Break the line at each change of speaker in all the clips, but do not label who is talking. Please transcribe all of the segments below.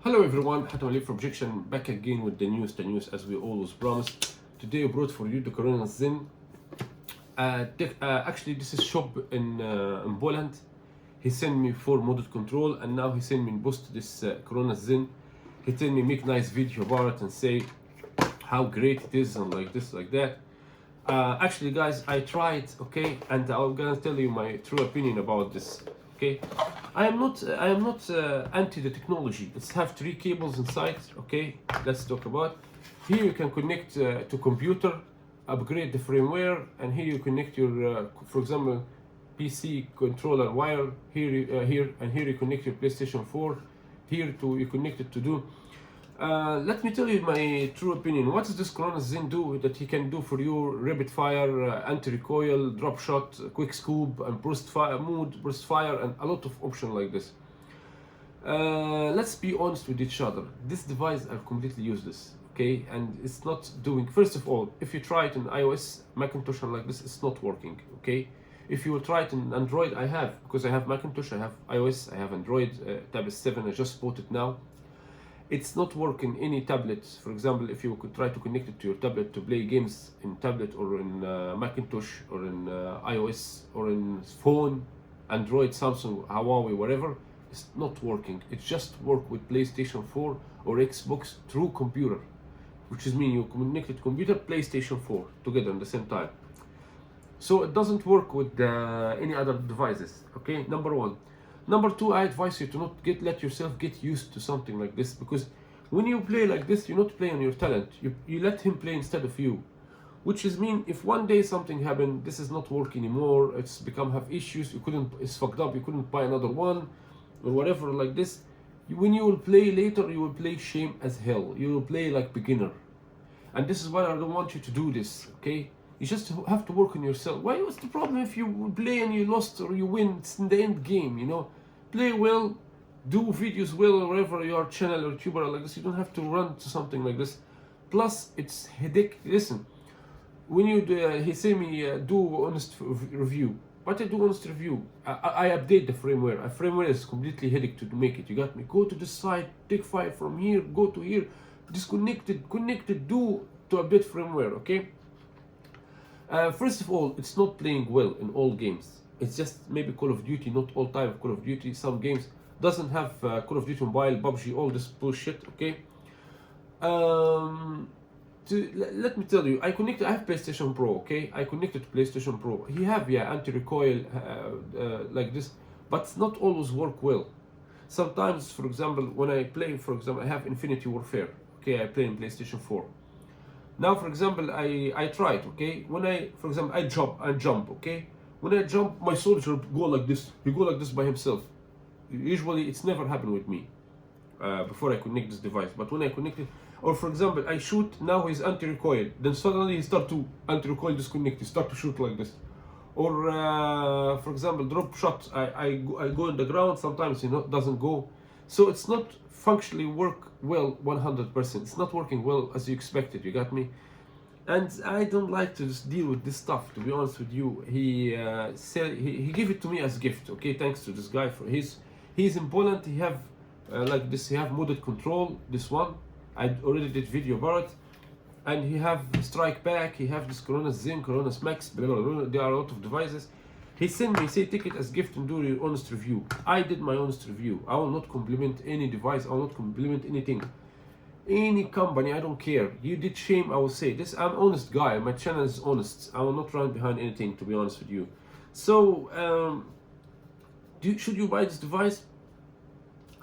Hello everyone, Hatem from Objection, back again with the news as we always promised. Today I brought for you the Crons Zen. Actually, this is shop in Poland. He sent me for model control, and now he sent me in post this Crons Zen. He tell me make nice video about it and say how great it is and like this, like that. Actually, guys, I tried, okay, and I'm gonna tell you my true opinion about this. Okay, I am not anti the technology. It's have 3 cables inside. Okay, let's talk about. Here you can connect to computer, upgrade the firmware, and here you connect your, for example, PC controller wire. Here you connect your PlayStation 4. Here you connect it to do. Let me tell you my true opinion. What does this Crons Zen do that he can do for you? Rapid fire, anti-recoil, drop shot, quick scoop, and burst fire, burst fire, and a lot of options like this. Let's be honest with each other. This device are completely useless, okay? And it's not doing. First of all, if you try it on iOS, Macintosh, and like this, it's not working, okay? If you will try it on Android, because I have Macintosh, I have iOS, I have Android, tablet 7. I just bought it now. It's not working any tablet. For example, if you could try to connect it to your tablet to play games in tablet or in Macintosh or in iOS or in phone, Android, Samsung, Huawei, whatever, it's not working. It just work with PlayStation 4 or Xbox through computer, which is mean you connect it to computer, PlayStation 4 together at the same time. So it doesn't work with any other devices. Okay, number one. Number two, I advise you to not let yourself get used to something like this, because when you play like this, you're not playing on your talent. You let him play instead of you, which is mean if one day something happened, this is not work anymore, it's have issues, it's fucked up, you couldn't buy another one or whatever like this. When you will play later, you will play shame as hell. You will play like beginner, and this is why I don't want you to do this. Okay. You just have to work on yourself. What's the problem if you play and you lost or you win? It's in the end game, you know. Play well, do videos well, or wherever you are, channel or YouTuber like this. You don't have to run to something like this. Plus, it's headache. Listen, when you he say me do honest review. But I do honest review. I update the firmware. A firmware is completely headache to make it. You got me. Go to the site, take file from here, go to here, disconnected, connected, do to update firmware. Okay. First of all, it's not playing well in all games. It's just maybe Call of Duty, not all time of Call of Duty. Some games doesn't have Call of Duty Mobile, PUBG, all this bullshit. Okay. Let me tell you, I have PlayStation Pro. Okay, I connected to PlayStation Pro. He have anti-recoil like this, but not always work well. Sometimes, for example, when I play, for example, I have Infinity Warfare. Okay, I play in PlayStation 4. Now, for example, I tried, okay? When for example, I jump, okay? When I jump, my soldier go like this. He go like this by himself. Usually, it's never happened with me before I connect this device. But when I connect it, or for example, I shoot, now he's anti-recoil. Then suddenly he start to anti-recoil disconnect. He start to shoot like this. Or, for example, drop shot. I go on the ground. Sometimes doesn't go. So it's not functionally work well 100%. It's not working well as you expected. You got me? And I don't like to just deal with this stuff. To be honest with you, he said he gave it to me as gift. Okay, thanks to this guy for he's in Poland. He have like this. He have modded control. This one I already did video about it, and he have strike back. He have this Crons Zen, Crons Max. Blah, blah, blah. There are a lot of devices. He sent me, say, take it as gift and do your honest review. I did my honest review. I will not compliment any device. I will not compliment anything. Any company, I don't care. You did shame, I will say. I'm an honest guy. My channel is honest. I will not run behind anything, to be honest with you. So, should you buy this device?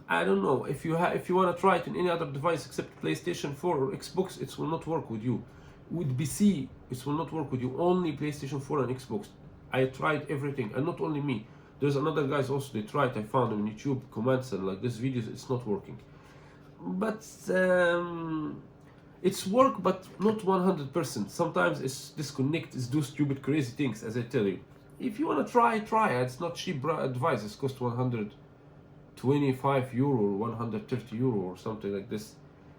I don't know. If you want to try it in any other device except PlayStation 4 or Xbox, it will not work with you. With PC, it will not work with you. Only PlayStation 4 and Xbox. I tried everything, and not only me. There's another guys also, they tried. I found on YouTube comments and like this videos. It's not working. But it's work, but not 100%. Sometimes it's disconnect, it's do stupid, crazy things. As I tell you, if you want to try it. It's not cheap devices. Cost 125 euro or 130 euro or something like this.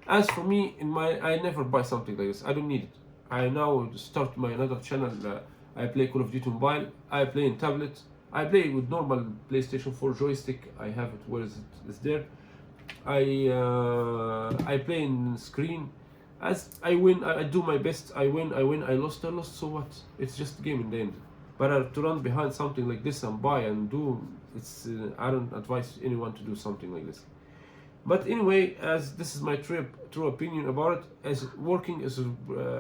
As for me, I never buy something like this. I don't need it. I now start my another channel. I play Call of Duty Mobile. I play in tablet. I play with normal PlayStation 4 joystick. I have it. Where is it? It's there. I play in screen. As I win, I do my best. I win, I lost, so what? It's just a game in the end. But to run behind something like this and buy and do, it's I don't advise anyone to do something like this. But anyway, as this is my true opinion about it, as working as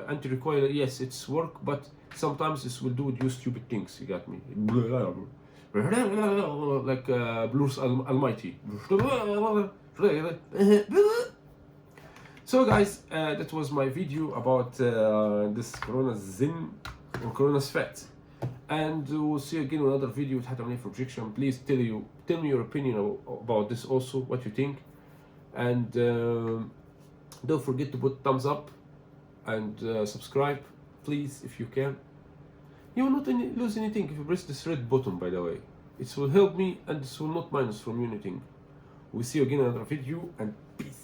anti-recoil, yes, it's work, but sometimes this will do stupid things. You got me? Like Blues Almighty. So guys, that was my video about this Crons Zen or Crons Fat, and we'll see you again in another video with Hatem for Objection. Please tell me your opinion about this also, what you think, and don't forget to put thumbs up and subscribe, please, if you can. You will not lose anything if you press this red button, by the way. It will help me and this will not minus from you anything. We'll see you again in another video, and peace.